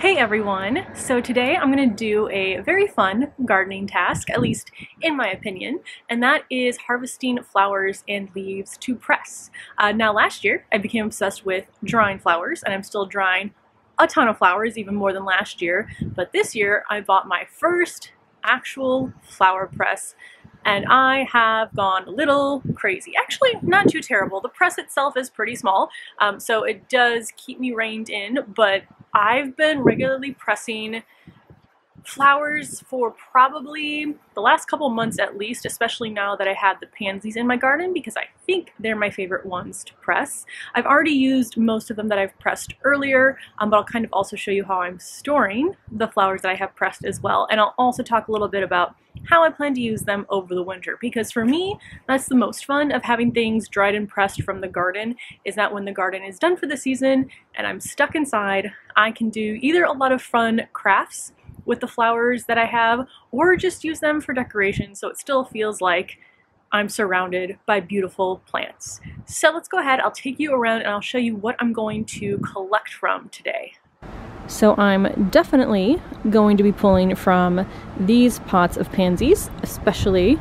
Hey everyone! So today I'm going to do a very fun gardening task, at least in my opinion, and that is harvesting flowers and leaves to press. Now last year I became obsessed with drying flowers, and I'm still drying a ton of flowers, even more than last year, but this year I bought my first actual flower press and I have gone a little crazy. Actually, not too terrible. The press itself is pretty small, so it does keep me reined in, but I've been regularly pressing flowers for probably the last couple months at least, especially now that I had the pansies in my garden, because I think they're my favorite ones to press. I've already used most of them that I've pressed earlier, but I'll kind of also show you how I'm storing the flowers that I have pressed as well. And I'll also talk a little bit about how I plan to use them over the winter, because for me, that's the most fun of having things dried and pressed from the garden, is that when the garden is done for the season and I'm stuck inside, I can do either a lot of fun crafts with the flowers that I have, or just use them for decoration so it still feels like I'm surrounded by beautiful plants. So let's go ahead, I'll take you around and I'll show you what I'm going to collect from today. So I'm definitely going to be pulling from these pots of pansies, especially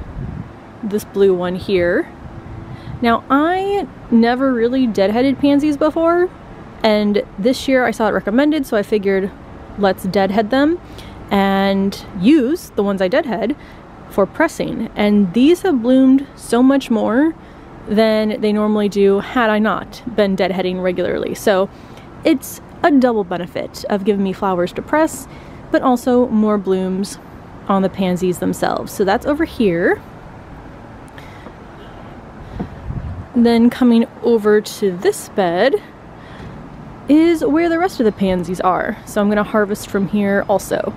this blue one here. Now I never really deadheaded pansies before, and this year I saw it recommended, so I figured let's deadhead them and use the ones I deadhead for pressing. And these have bloomed so much more than they normally do had I not been deadheading regularly. So it's a double benefit of giving me flowers to press, but also more blooms on the pansies themselves. So that's over here. Then coming over to this bed is where the rest of the pansies are. So I'm going to harvest from here also.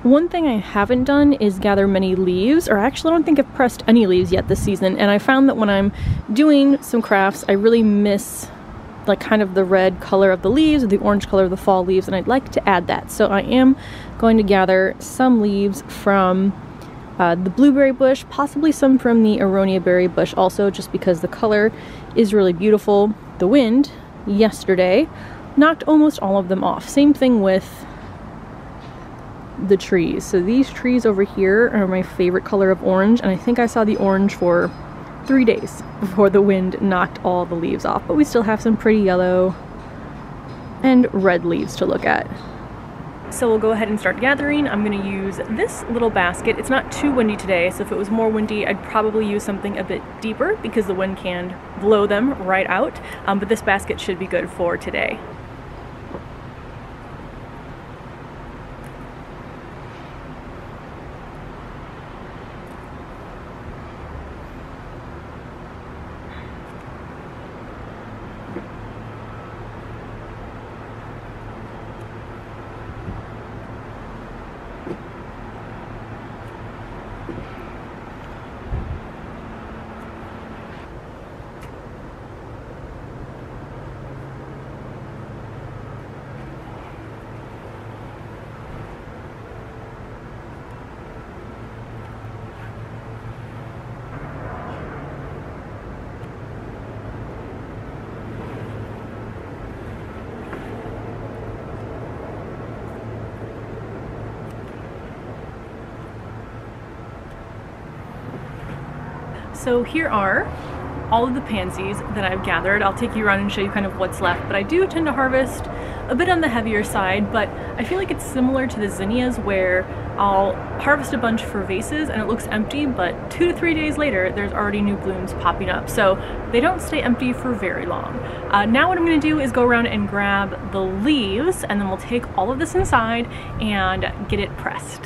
One thing I haven't done is gather many leaves, or actually I don't think I've pressed any leaves yet this season, and I found that when I'm doing some crafts I really miss like kind of the red color of the leaves or the orange color of the fall leaves, and I'd like to add that. So I am going to gather some leaves from the blueberry bush, possibly some from the aronia berry bush also, just because the color is really beautiful. The wind yesterday knocked almost all of them off. Same thing with the trees. So these trees over here are my favorite color of orange, and I think I saw the orange for 3 days before the wind knocked all the leaves off, but we still have some pretty yellow and red leaves to look at. So we'll go ahead and start gathering. I'm going to use this little basket. It's not too windy today, so if it was more windy I'd probably use something a bit deeper because the wind can blow them right out, but this basket should be good for today. So here are all of the pansies that I've gathered. I'll take you around and show you kind of what's left, but I do tend to harvest a bit on the heavier side, but I feel like it's similar to the zinnias where I'll harvest a bunch for vases and it looks empty, but 2 to 3 days later there's already new blooms popping up, so they don't stay empty for very long. Now what I'm going to do is go around and grab the leaves, and then we'll take all of this inside and get it pressed.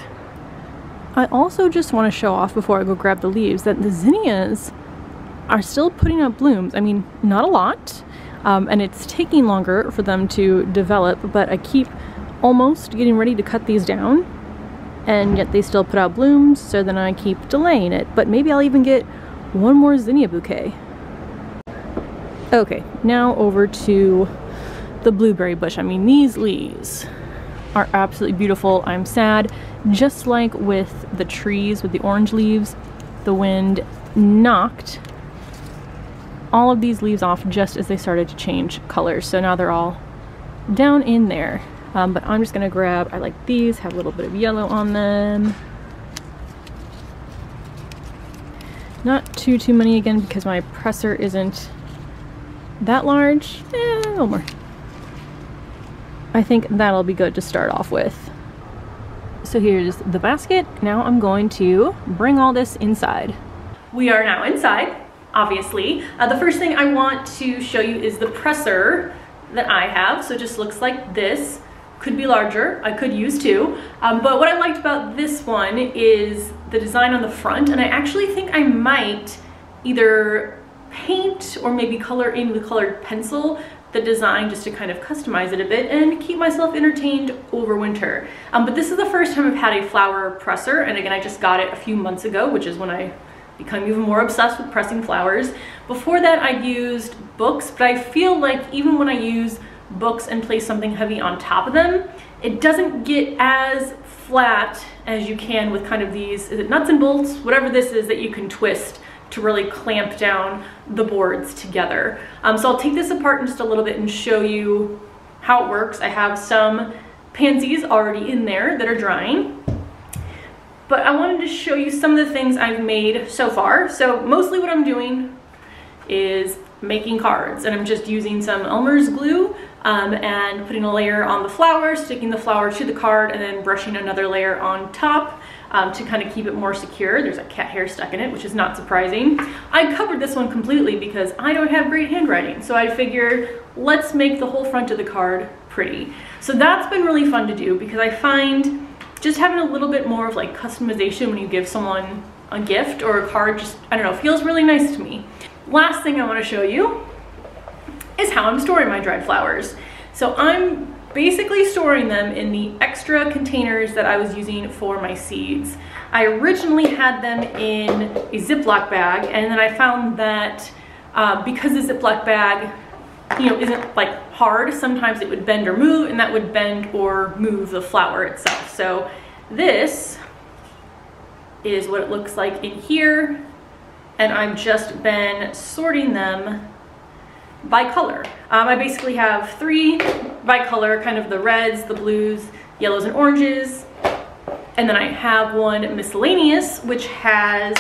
I also just want to show off before I go grab the leaves that the zinnias are still putting up blooms. I mean, not a lot, and it's taking longer for them to develop, but I keep almost getting ready to cut these down, and yet they still put out blooms, so then I keep delaying it. But maybe I'll even get one more zinnia bouquet. Okay, now over to the blueberry bush. I mean, these leaves are absolutely beautiful. I'm sad, just like with the trees with the orange leaves, the wind knocked all of these leaves off just as they started to change colors. So now they're all down in there. but I'm just gonna grab, I like these, have a little bit of yellow on them. Not too many again because my presser isn't that large. A little more. I think that'll be good to start off with. So here's the basket. Now I'm going to bring all this inside. We are now inside, obviously. The first thing I want to show you is the presser that I have. So it just looks like this. Could be larger, I could use two. But what I liked about this one is the design on the front, and I actually think I might either paint or maybe color in with colored pencil the design just to kind of customize it a bit and keep myself entertained over winter. But this is the first time I've had a flower presser, and again, I just got it a few months ago, which is when I become even more obsessed with pressing flowers. Before that, I used books, but I feel like even when I use books and place something heavy on top of them, it doesn't get as flat as you can with kind of these, is it nuts and bolts, whatever this is that you can twist to really clamp down the boards together. So I'll take this apart in just a little bit and show you how it works. I have some pansies already in there that are drying, but I wanted to show you some of the things I've made so far. So mostly what I'm doing is making cards, and I'm just using some Elmer's glue and putting a layer on the flower, sticking the flower to the card, and then brushing another layer on top to kind of keep it more secure. There's a cat hair stuck in it, which is not surprising. I covered this one completely because I don't have great handwriting, so I figured let's make the whole front of the card pretty. So that's been really fun to do because I find just having a little bit more of like customization when you give someone a gift or a card, just, I don't know, feels really nice to me. Last thing I want to show you is how I'm storing my dried flowers. So I'm basically storing them in the extra containers that I was using for my seeds. I originally had them in a Ziploc bag, and then I found that because the Ziploc bag, you know, isn't like hard, sometimes it would bend or move, and that would bend or move the flower itself. So this is what it looks like in here, and I've just been sorting them by color. I basically have 3 by color, kind of the reds, the blues, yellows, and oranges. And then I have one miscellaneous, which has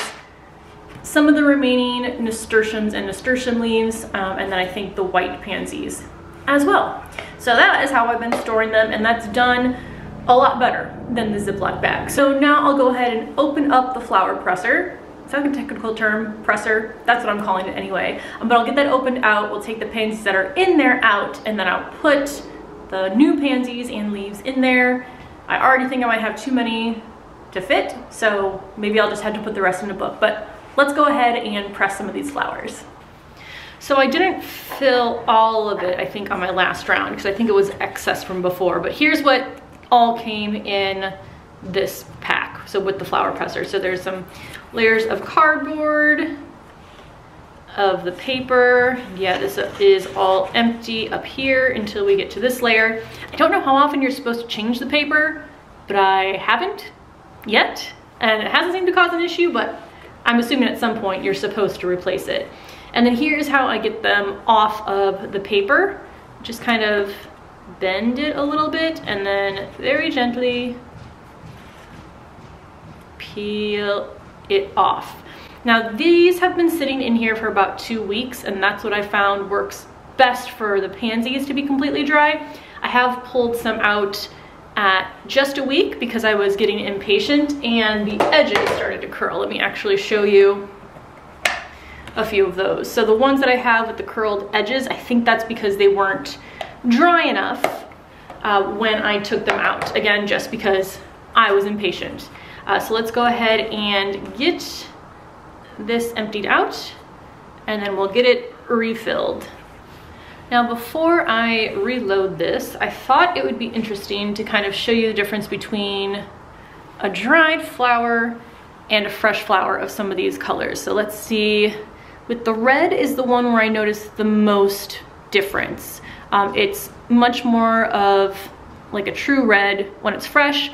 some of the remaining nasturtiums and nasturtium leaves, and then I think the white pansies as well. So that is how I've been storing them, and that's done a lot better than the Ziploc bag. So now I'll go ahead and open up the flower presser. It's not a technical term, presser, that's what I'm calling it anyway. But I'll get that opened out, we'll take the pansies that are in there out, and then I'll put the new pansies and leaves in there. I already think I might have too many to fit, so maybe I'll just have to put the rest in a book. But let's go ahead and press some of these flowers. So I didn't fill all of it, I think, on my last round, because I think it was excess from before. But here's what all came in this pack, so with the flower presser. So there's some layers of cardboard, of the paper. Yeah, this is all empty up here until we get to this layer. I don't know how often you're supposed to change the paper, but I haven't yet, and it hasn't seemed to cause an issue, but I'm assuming at some point you're supposed to replace it. And then here's how I get them off of the paper. Just kind of bend it a little bit and then very gently peel it off. Now these have been sitting in here for about 2 weeks, and that's what I found works best for the pansies to be completely dry. I have pulled some out at just a week because I was getting impatient and the edges started to curl. Let me actually show you a few of those. So the ones that I have with the curled edges, I think that's because they weren't dry enough when I took them out. Again, just because I was impatient. So let's go ahead and get this emptied out, and then we'll get it refilled. Now before I reload this, I thought it would be interesting to kind of show you the difference between a dried flower and a fresh flower of some of these colors. So let's see, with the red is the one where I noticed the most difference. It's much more of like a true red when it's fresh.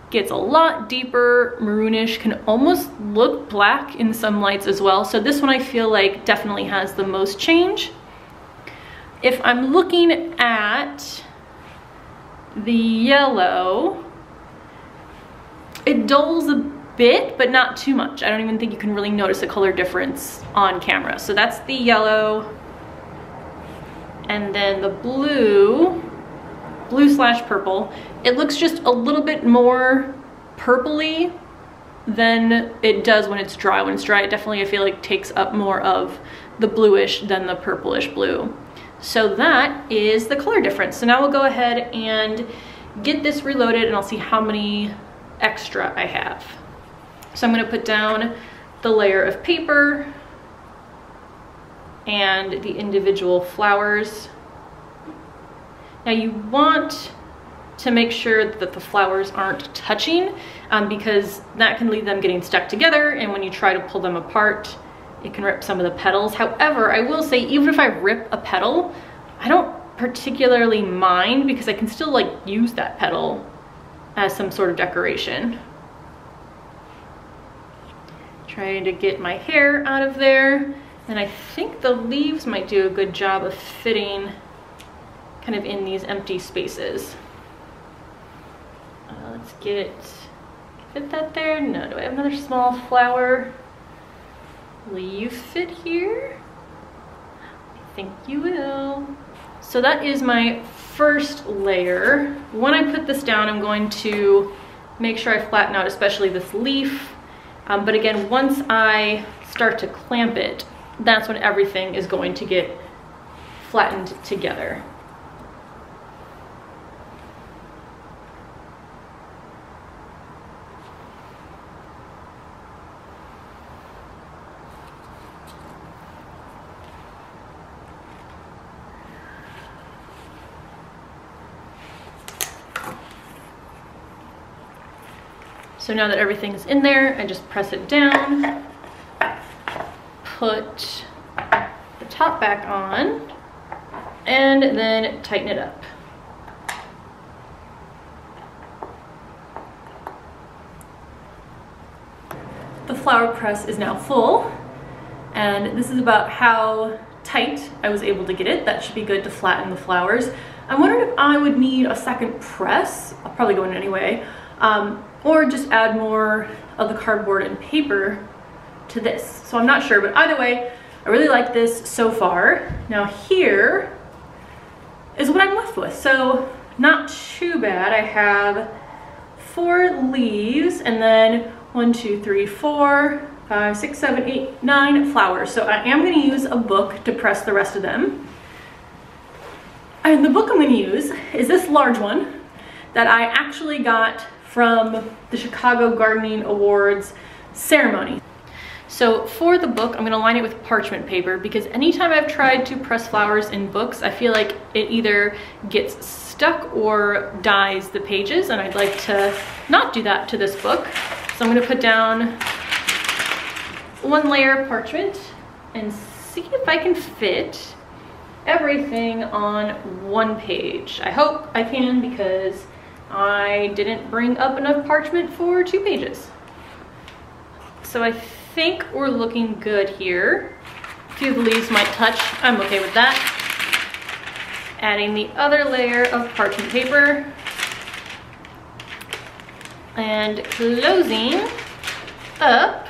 Gets a lot deeper, maroonish, can almost look black in some lights as well. So this one I feel like definitely has the most change. If I'm looking at the yellow, it dulls a bit, but not too much. I don't even think you can really notice a color difference on camera. So that's the yellow. And then the blue slash purple, it looks just a little bit more purpley than it does when it's dry. When it's dry, it definitely, I feel like, takes up more of the bluish than the purplish blue. So that is the color difference. So now we'll go ahead and get this reloaded and I'll see how many extra I have. So I'm gonna put down the layer of paper and the individual flowers. Now you want to make sure that the flowers aren't touching because that can lead them getting stuck together, and when you try to pull them apart, it can rip some of the petals. However, I will say, even if I rip a petal, I don't particularly mind because I can still like use that petal as some sort of decoration. Trying to get my hair out of there, and I think the leaves might do a good job of fitting kind of in these empty spaces. Let's fit that there. No, do I have another small flower? Will you fit here? I think you will. So that is my first layer. When I put this down, I'm going to make sure I flatten out especially this leaf. But again, once I start to clamp it, that's when everything is going to get flattened together. So now that everything's in there, I just press it down, put the top back on, and then tighten it up. The flower press is now full, and this is about how tight I was able to get it. That should be good to flatten the flowers. I'm wondering if I would need a second press. I'll probably go in anyway. Or just add more of the cardboard and paper to this. So I'm not sure, but either way, I really like this so far. Now here is what I'm left with. So not too bad. I have 4 leaves and then 1, 2, 3, 4, 5, 6, 7, 8, 9 flowers. So I am gonna use a book to press the rest of them. And the book I'm gonna use is this large one that I actually got from the Chicago Gardening Awards ceremony. So for the book, I'm gonna line it with parchment paper because anytime I've tried to press flowers in books, I feel like it either gets stuck or dyes the pages, and I'd like to not do that to this book. So I'm gonna put down 1 layer of parchment and see if I can fit everything on 1 page. I hope I can because I didn't bring up enough parchment for 2 pages. So I think we're looking good here. A few of the leaves might touch. I'm okay with that. Adding the other layer of parchment paper and closing up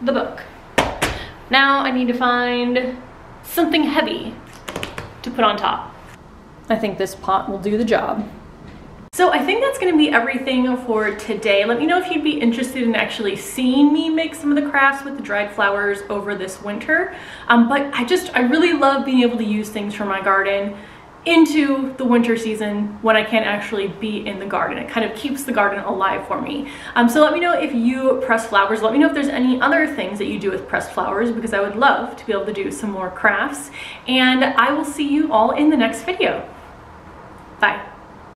the book. Now I need to find something heavy to put on top. I think this pot will do the job. So I think that's going to be everything for today. Let me know if you'd be interested in actually seeing me make some of the crafts with the dried flowers over this winter. But I really love being able to use things from my garden into the winter season when I can't actually be in the garden. It kind of keeps the garden alive for me. So let me know if you press flowers. Let me know if there's any other things that you do with pressed flowers because I would love to be able to do some more crafts. And I will see you all in the next video. Bye.